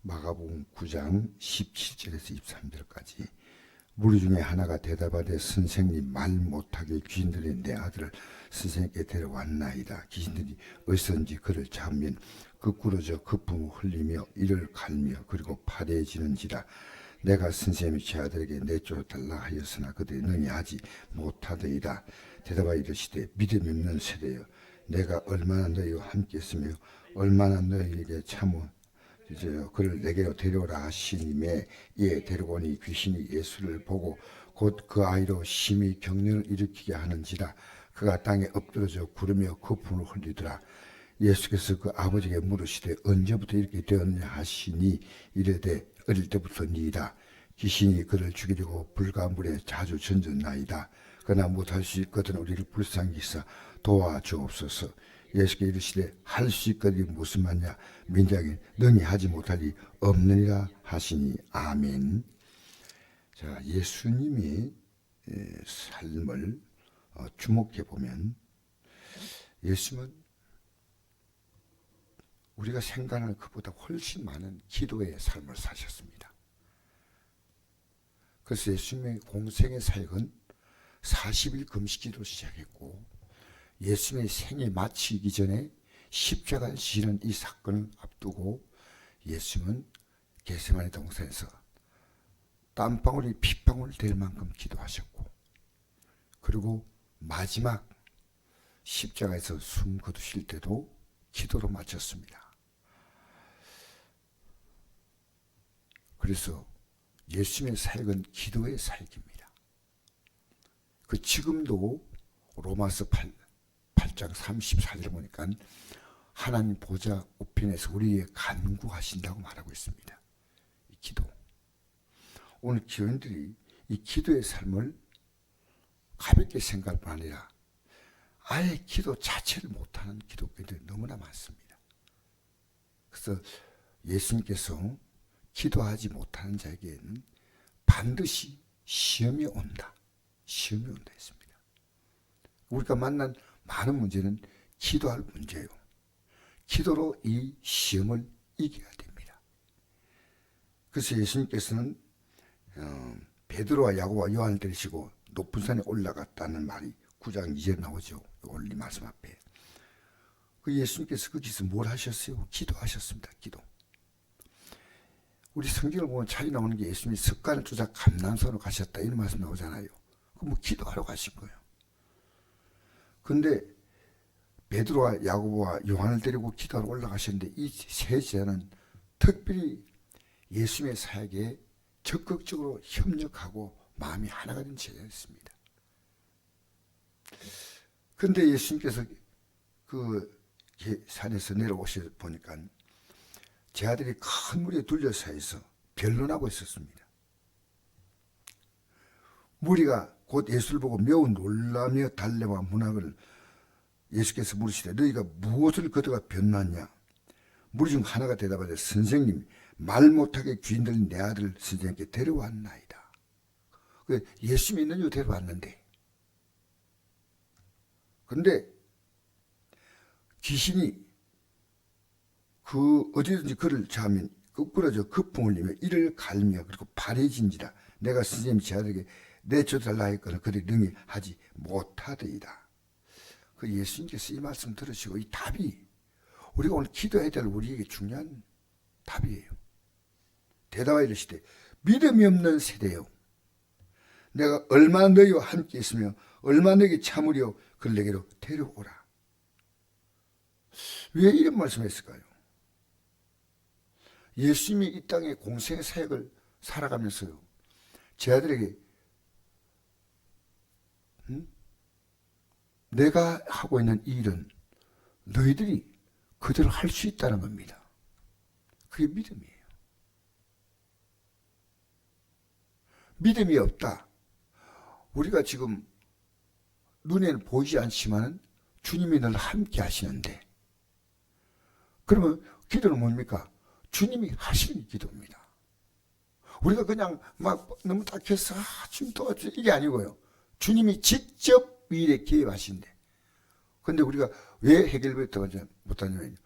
마가복음 9장 17절에서 23절까지 무리 중에 하나가 대답하되 선생님, 말 못하게 귀신들이 내 아들을 선생님께 데려왔나이다. 귀신들이 어디선지 그를 잡으면 거꾸러져 거품을 흘리며 이를 갈며 그리고 파래지는지라. 내가 선생님이 제 아들에게 내쫓아달라 하였으나 그들이 능히 하지 못하더이다. 대답하여 이르시되 믿음이 없는 세대여, 내가 얼마나 너희와 함께 있으며 얼마나 너희에게 참어 그를 내게로 데려오라 하시니매 이에 데리고 오니 귀신이 예수를 보고 곧 그 아이로 심히 경련을 일으키게 하는지라. 그가 땅에 엎드러져 구르며 거품을 흘리더라. 예수께서 그 아버지에게 물으시되 언제부터 이렇게 되었냐 하시니 이르되 어릴 때부터니이다. 귀신이 그를 죽이려고 불과 물에 자주 던졌나이다. 그러나 못할 수 있거든 우리를 불쌍히 여기사 도와주옵소서. 예수께 이르시되 할 수 있거든 무슨 말이냐. 민장이 능히 하지 못할 리 없느니라 하시니 아멘. 자, 예수님이 삶을 주목해 보면 예수님은 우리가 생각하는 것보다 훨씬 많은 기도의 삶을 사셨습니다. 그래서 예수님의 공생의 사역은 40일 금식기도 시작했고 예수님의 생이 마치기 전에 십자가를 지는 이 사건을 앞두고 예수님은 겟세마네 동산에서 땀방울이 핏방울 될 만큼 기도하셨고, 그리고 마지막 십자가에서 숨 거두실 때도 기도로 마쳤습니다. 그래서 예수님의 사역은 기도의 사역입니다. 그 지금도 로마서 8장 34절 보니까 하나님 보좌 우편에서 우리에게 간구하신다고 말하고 있습니다. 이 기도. 오늘 교인들이 이 기도의 삶을 가볍게 생각할 뿐 아니라 아예 기도 자체를 못하는 기독교인들이 너무나 많습니다. 그래서 예수님께서 기도하지 못하는 자에게는 반드시 시험이 온다. 시험이 온다 했습니다. 우리가 만난 많은 문제는 기도할 문제예요. 기도로 이 시험을 이겨야 됩니다. 그래서 예수님께서는 베드로와 야고보와 요한을 데리시고 높은 산에 올라갔다는 말이 9장 2절에 나오죠. 오늘 이 말씀 앞에. 그 예수님께서 거기서 뭘 하셨어요? 기도하셨습니다. 기도. 우리 성경을 보면 자주 나오는 게 예수님이 습관을 쫓아 감난산으로 가셨다 이런 말씀 나오잖아요. 그 뭐 기도하러 가신 거예요. 근데 베드로와 야고보와 요한을 데리고 기도하러 올라가셨는데 이 세 제자는 특별히 예수님의 사역에 적극적으로 협력하고 마음이 하나가 된 제자였습니다. 그런데 예수님께서 그 산에서 내려오셔 보니까 제자들이 큰 무리에 둘러싸여서 변론하고 있었습니다. 무리가 곧 예수를 보고 매우 놀라며 달래와 문학을 예수께서 물으시되 너희가 무엇을 거두가 변론하냐. 무리 중 하나가 대답하되 선생님, 말 못하게 귀인들이 내 아들 선생님께 데려왔나이다. 예수님이 있는 요 데려왔는데, 그런데 귀신이 그 어디든지 그를 잡으면 거꾸러져 거품을 흘리며 이를 갈며 그리고 파래진지라. 내가 선생님 제 아들에게 내쫓아달라 했거늘 그들이 능히 하지 못하더이다. 그 예수님께서 이 말씀 들으시고 이 답이 우리가 오늘 기도해야 될 우리에게 중요한 답이에요. 대답하여 이르시되 믿음이 없는 세대요, 내가 얼마나 너희와 함께 있으며 얼마나 너희에게 참으려 그를 내게로 데려오라. 왜 이런 말씀을 했을까요? 예수님이 이 땅의 공생의 사역을 살아가면서요, 제 아들에게 내가 하고 있는 이 일은 너희들이 그대로 할 수 있다는 겁니다. 그게 믿음이에요. 믿음이 없다. 우리가 지금 눈에는 보이지 않지만 주님이 늘 함께 하시는데, 그러면 기도는 뭡니까? 주님이 하시는 기도입니다. 우리가 그냥 막 너무 딱해서 주님 도와줘 이게 아니고요. 주님이 직접 일에 개입하신대. 근데 우리가 왜 해결부터 못하냐면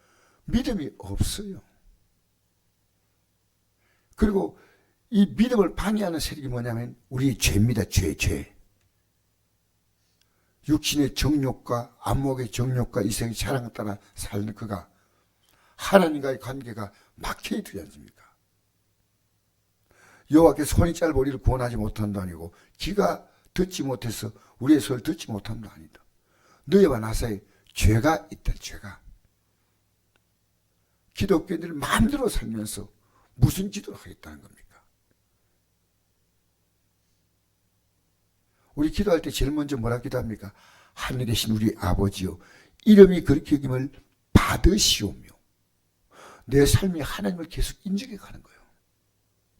믿음이 없어요. 그리고 이 믿음을 방해하는 세력이 뭐냐면 우리의 죄입니다. 죄. 육신의 정욕과 안목의 정욕과 이생의 사랑을 따라 사는 그가 하나님과의 관계가 막혀 있지 않습니까? 여호와께서 손이 짧아 우리를 구원하지 못한도 아니고 귀가 듣지 못해서 우리의 소리를 듣지 못함도 아니다. 너희와 나 사이에 죄가 있다. 죄가. 기독교인들 마음대로 살면서 무슨 기도를 하겠다는 겁니까? 우리 기도할 때 제일 먼저 뭐라 기도합니까? 하늘에 계신 우리 아버지요, 이름이 그렇게 여김을 받으시오며. 내 삶이 하나님을 계속 인정해 가는 거예요.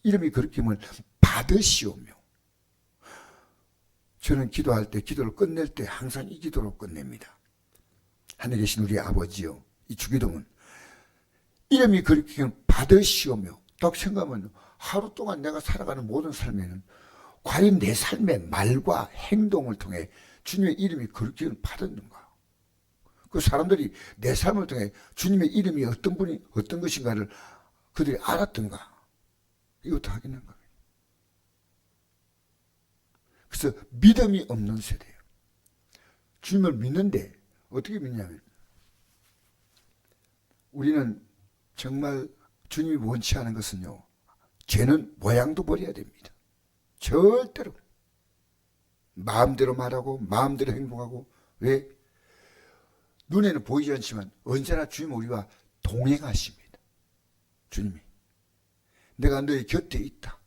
이름이 그렇게 여김을 받으시오며. 저는 기도할 때, 기도를 끝낼 때 항상 이 기도로 끝냅니다. 하늘에 계신 우리 아버지요, 이 주기도문 이름이 그렇게 받으시오며. 딱 생각하면 하루 동안 내가 살아가는 모든 삶에는 과연 내 삶의 말과 행동을 통해 주님의 이름이 그렇게 받았는가? 그 사람들이 내 삶을 통해 주님의 이름이 어떤 분이 어떤 것인가를 그들이 알았던가? 이것도 확인한 겁니다. 그래서 믿음이 없는 세대예요. 주님을 믿는데 어떻게 믿냐면 우리는 정말 주님이 원치 않은 것은요, 죄는 모양도 버려야 됩니다. 절대로 마음대로 말하고 마음대로 행동하고. 왜? 눈에는 보이지 않지만 언제나 주님은 우리와 동행하십니다. 주님이 내가 너의 곁에 있다.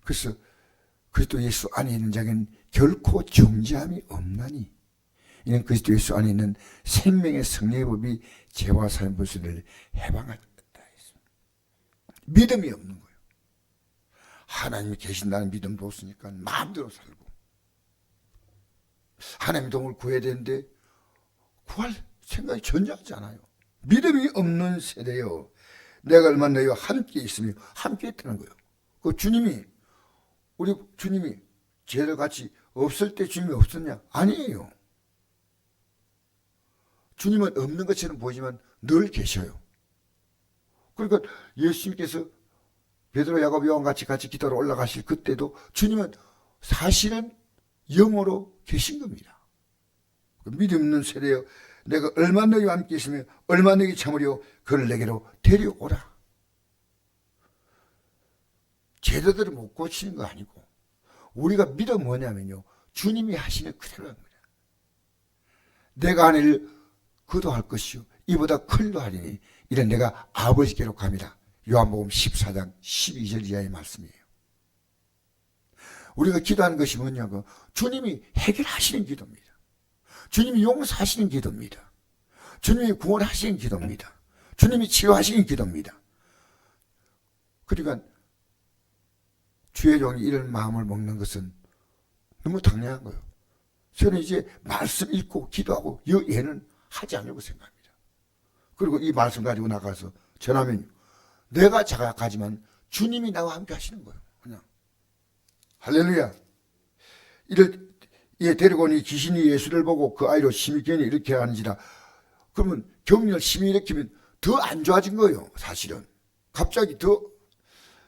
그래서 그리스도 예수 안에 있는 자에게는 결코 정죄함이 없나니 이는 그리스도 예수 안에 있는 생명의 성령의 법이 죄와 사함의 벌수를 해방하였다. 믿음이 없는 거예요. 하나님이 계신다는 믿음도 없으니까 마음대로 살고, 하나님의 도움을 구해야 되는데 구할 생각이 전혀 하지 않아요. 믿음이 없는 세대요. 내가 얼마나 너희와 함께 있으며 함께 있다는 거예요. 그 주님이, 우리 주님이 죄를 같이 없을 때 주님이 없었냐? 아니에요. 주님은 없는 것처럼 보이지만 늘 계셔요. 그러니까 예수님께서 베드로, 야고보, 요한 같이 기도로 올라가실 그때도 주님은 사실은 영으로 계신 겁니다. 믿음 있는 세대여, 내가 얼마나 너희와 함께 있으며 얼마나 너희 참으려 그를 내게로 데려오라. 제도들을 못 고치는 거 아니고 우리가 믿어 뭐냐면요, 주님이 하시는 그대로 한 거야. 내가 한 일 그도 할 것이요 이보다 큰도 하리니 이는 내가 아버지께로 갑니다. 요한복음 14장 12절 이하의 말씀이에요. 우리가 기도하는 것이 뭐냐고, 주님이 해결하시는 기도입니다. 주님이 용서하시는 기도입니다. 주님이 구원하시는 기도입니다. 주님이 치료하시는 기도입니다. 그러니까 주의 종이 이런 마음을 먹는 것은 너무 당연한 거예요. 저는 이제 말씀 읽고 기도하고 얘는 하지 않으려고 생각합니다. 그리고 이 말씀 가지고 나가서 전하면 내가 자각하지만 주님이 나와 함께 하시는 거예요. 그냥 할렐루야. 이를 데리고 온 이 귀신이 예수를 보고 그 아이로 심히 견이 이렇게 하는지라. 그러면 격려를 심히 일으키면 더 안 좋아진 거예요. 사실은 갑자기 더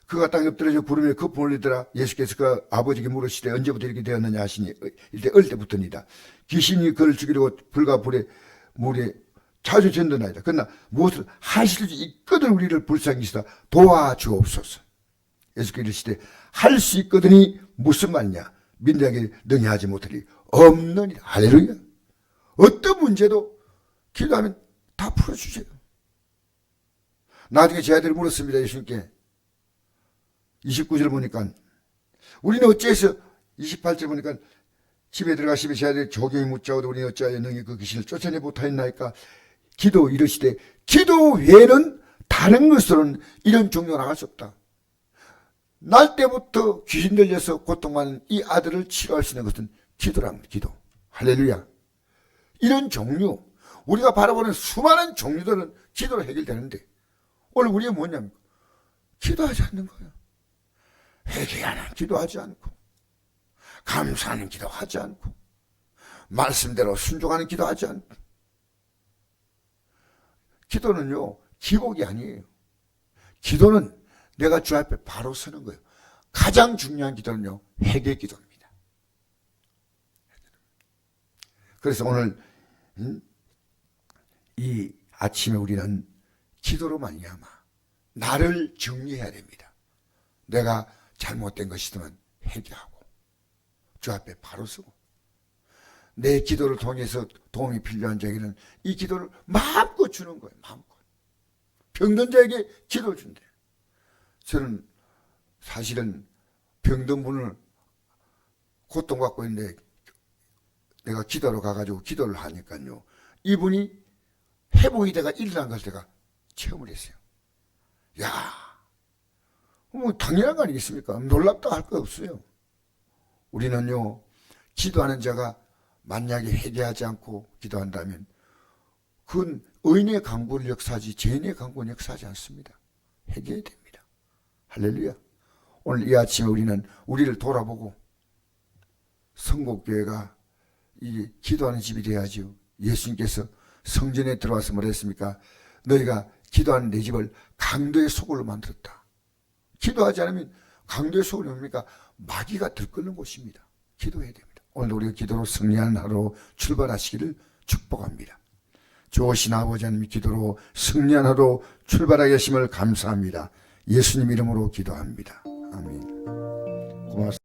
그가 땅에 엎드려져 부르며 그 폰을 내더라. 예수께서 그 아버지에게 물으시되 언제부터 이렇게 되었느냐 하시니 이때 어릴 때부터입니다. 귀신이 그를 죽이려고 불과 불에 물에 자주 전도나이다. 그러나 무엇을 하실 수 있거든 우리를 불쌍히 여기시다 도와주옵소서. 예수께서 이르시되 할 수 있거든이 무슨 말이냐, 민들에게 능히 하지 못하리 없느니라. 할렐루야. 어떤 문제도 기도하면 다 풀어주세요. 나중에 제 아들이 물었습니다. 예수님께 29절 보니까 우리는 어째서 28절 보니까 집에 들어가시면 제 아들이 조경이 묻자오도 우리는 어찌하여 능히 그 귀신을 쫓아내 못하였나이까. 기도 이르시되 기도 외에는 다른 것으로는 이런 종교가 나갈 수 없다. 날 때부터 귀신 들려서 고통받는 이 아들을 치료할 수 있는 것은 기도랍니다. 기도. 할렐루야. 이런 종류, 우리가 바라보는 수많은 종류들은 기도로 해결되는데 오늘 우리가 뭐냐면 기도하지 않는 거예요. 회개하는 기도하지 않고, 감사하는 기도하지 않고, 말씀대로 순종하는 기도하지 않고. 기도는요 기복이 아니에요. 기도는 내가 주 앞에 바로 서는 거예요. 가장 중요한 기도는요, 회개 기도입니다. 그래서 오늘 이 아침에 우리는 기도로 말미암아 나를 정리해야 됩니다. 내가 잘못된 것이면 회개하고 주 앞에 바로 서고, 내 기도를 통해서 도움이 필요한 자에게는 이 기도를 마음껏 주는 거예요. 마음껏. 병든 자에게 기도를 준대요. 저는 사실은 병든 분을 고통받고 있는데 내가 기도로 가가지고 기도를 하니까요, 이분이 회복이 돼가 일어난 것을 제가 체험을 했어요. 야, 뭐 당연한 거 아니겠습니까? 놀랍다 할 거 없어요. 우리는요, 기도하는 자가 만약에 회개하지 않고 기도한다면 그건 의인의 강구를 역사하지 죄인의 강구는 역사하지 않습니다. 회개해야 됩니다. 할렐루야. 오늘 이 아침에 우리는 우리를 돌아보고 성곡교회가 이 기도하는 집이 돼야지요. 예수님께서 성전에 들어와서 뭐랬습니까? 너희가 기도하는 내 집을 강도의 소굴로 만들었다. 기도하지 않으면 강도의 소굴이 뭡니까? 마귀가 들끓는 곳입니다. 기도해야 됩니다. 오늘 우리가 기도로 승리하는 하루 출발하시기를 축복합니다. 좋으신 아버지 하나님, 기도로 승리하는 하루 출발하게 하심을 감사합니다. 예수님 이름으로 기도합니다. 아멘. 고맙습니다.